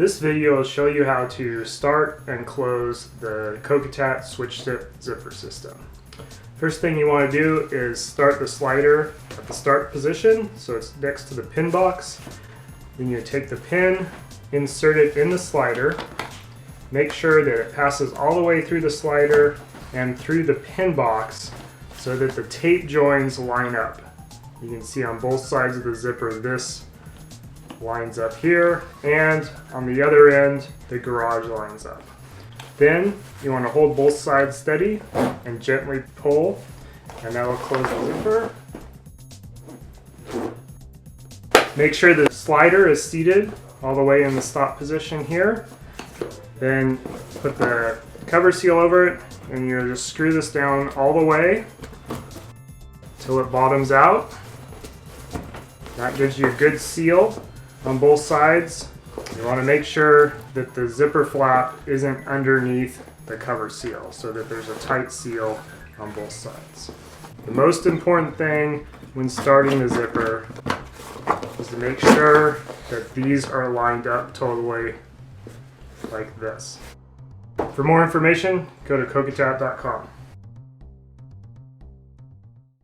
This video will show you how to start and close the Kokatat SwitchZip zipper system. First thing you want to do is start the slider at the start position, so it's next to the pin box. Then you take the pin, insert it in the slider, make sure that it passes all the way through the slider and through the pin box so that the tape joins line up. You can see on both sides of the zipper this lines up here, and on the other end the garage lines up. Then you want to hold both sides steady and gently pull, and that will close the zipper. Make sure the slider is seated all the way in the stop position here. Then put the cover seal over it, and you just screw this down all the way till it bottoms out. That gives you a good seal on both sides. You want to make sure that the zipper flap isn't underneath the cover seal so that there's a tight seal on both sides. The most important thing when starting the zipper is to make sure that these are lined up totally like this. For more information, go to kokatat.com.